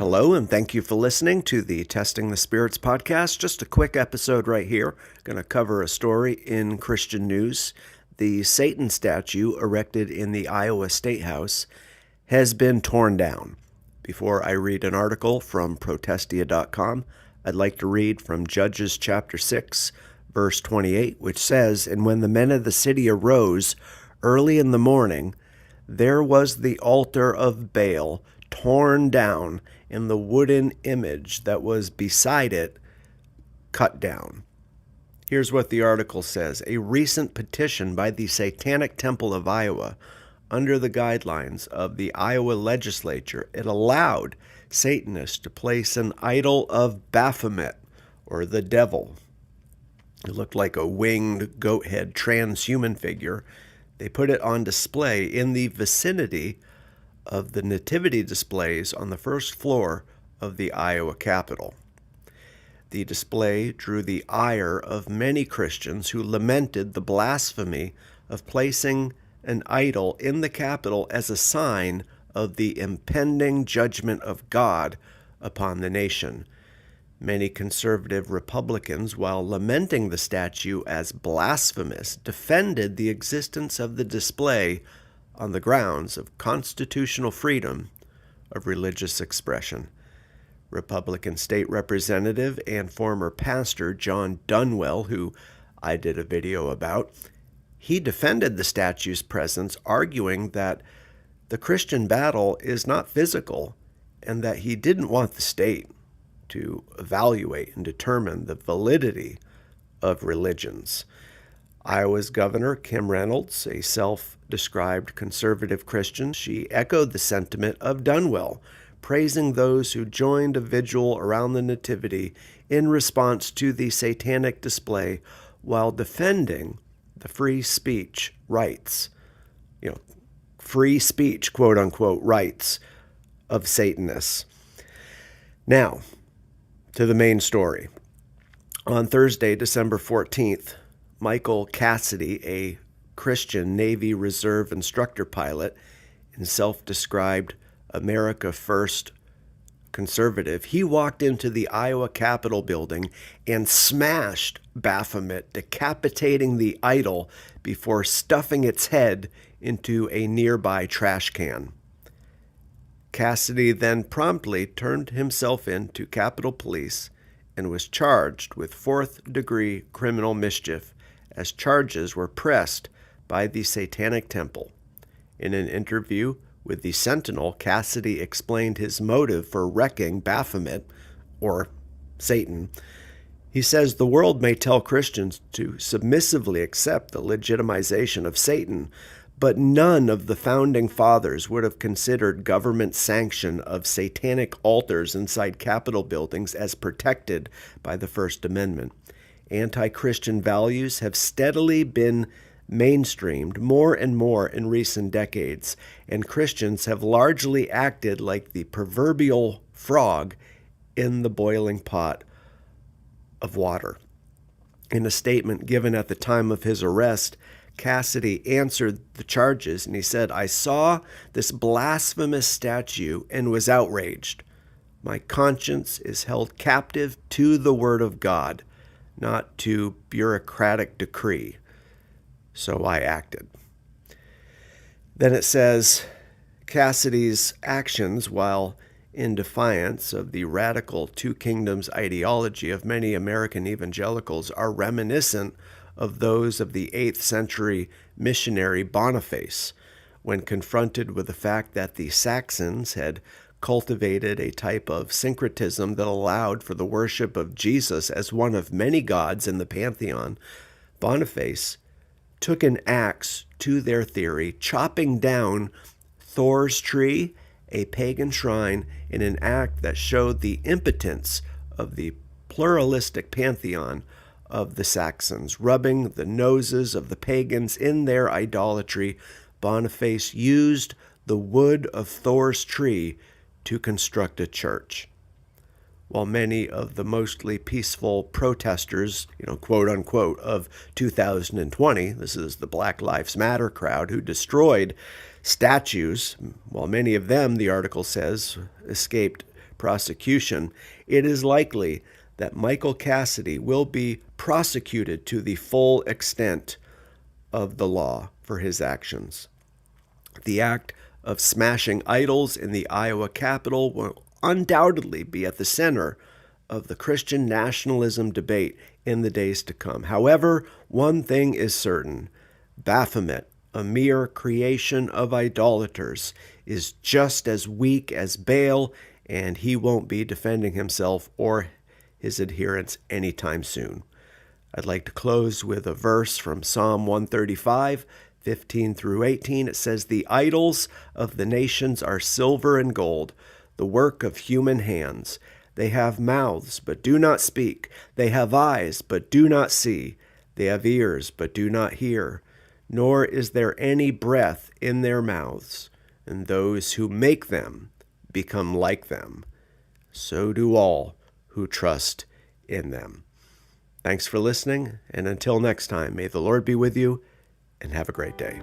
Hello, and thank you for listening to the Testing the Spirits podcast. Just a quick episode right here. Going to cover a story in Christian news. The Satan statue erected in the Iowa Statehouse has been torn down. Before I read an article from Protestia.com, I'd like to read from Judges chapter 6, verse 28, which says, "And when the men of the city arose early in the morning, there was the altar of Baal torn down, and the wooden image that was beside it cut down." Here's what the article says. A recent petition by the Satanic Temple of Iowa, under the guidelines of the Iowa legislature, it allowed Satanists to place an idol of Baphomet, or the devil. It looked like a winged goat-head transhuman figure. They put it on display in the vicinity of the nativity displays on the first floor of the Iowa Capitol. The display drew the ire of many Christians who lamented the blasphemy of placing an idol in the Capitol as a sign of the impending judgment of God upon the nation. Many conservative Republicans, while lamenting the statue as blasphemous, defended the existence of the display on the grounds of constitutional freedom of religious expression. Republican State Representative and former pastor John Dunwell, who I did a video about, he defended the statue's presence, arguing that the Christian battle is not physical and that he didn't want the state to evaluate and determine the validity of religions. Iowa's Governor Kim Reynolds, a self-described conservative Christian, she echoed the sentiment of Dunwell, praising those who joined a vigil around the Nativity in response to the satanic display while defending the free speech rights, free speech, quote-unquote, rights of Satanists. Now, to the main story. On Thursday, December 14th, Michael Cassidy, a Christian Navy Reserve instructor pilot and self-described America First conservative, he walked into the Iowa Capitol building and smashed Baphomet, decapitating the idol before stuffing its head into a nearby trash can. Cassidy then promptly turned himself in to Capitol Police and was charged with fourth-degree criminal mischief as charges were pressed by the Satanic Temple. In an interview with the Sentinel, Cassidy explained his motive for wrecking Baphomet, or Satan. He says the world may tell Christians to submissively accept the legitimization of Satan, but none of the founding fathers would have considered government sanction of satanic altars inside Capitol buildings as protected by the First Amendment. Anti-Christian values have steadily been mainstreamed more and more in recent decades, and Christians have largely acted like the proverbial frog in the boiling pot of water. In a statement given at the time of his arrest, Cassidy answered the charges, and he said, "I saw this blasphemous statue and was outraged. My conscience is held captive to the Word of God, not to bureaucratic decree. So I acted." Then it says, Cassidy's actions, while in defiance of the radical Two Kingdoms ideology of many American evangelicals, are reminiscent of those of the 8th century missionary Bonface, when confronted with the fact that the Saxons had cultivated a type of syncretism that allowed for the worship of Jesus as one of many gods in the pantheon. Bonface took an axe to their theory, chopping down Thor's tree, a pagan shrine, in an act that showed the impotence of the pluralistic pantheon of the Saxons. Rubbing the noses of the pagans in their idolatry, Bonface used the wood of Thor's tree to construct a church. While many of the mostly peaceful protesters, quote unquote, of 2020, this is the Black Lives Matter crowd who destroyed statues, while many of them, the article says, escaped prosecution, it is likely that Michael Cassidy will be prosecuted to the full extent of the law for his actions. The act of smashing idols in the Iowa Capitol will undoubtedly be at the center of the Christian nationalism debate in the days to come. However, one thing is certain: Baphomet, a mere creation of idolaters, is just as weak as Baal, and he won't be defending himself or his adherents anytime soon. I'd like to close with a verse from Psalm 135, 15 through 18. It says, "The idols of the nations are silver and gold, the work of human hands. They have mouths, but do not speak. They have eyes, but do not see. They have ears, but do not hear. Nor is there any breath in their mouths. And those who make them become like them. So do all who trust in them." Thanks for listening, and until next time, may the Lord be with you, and have a great day.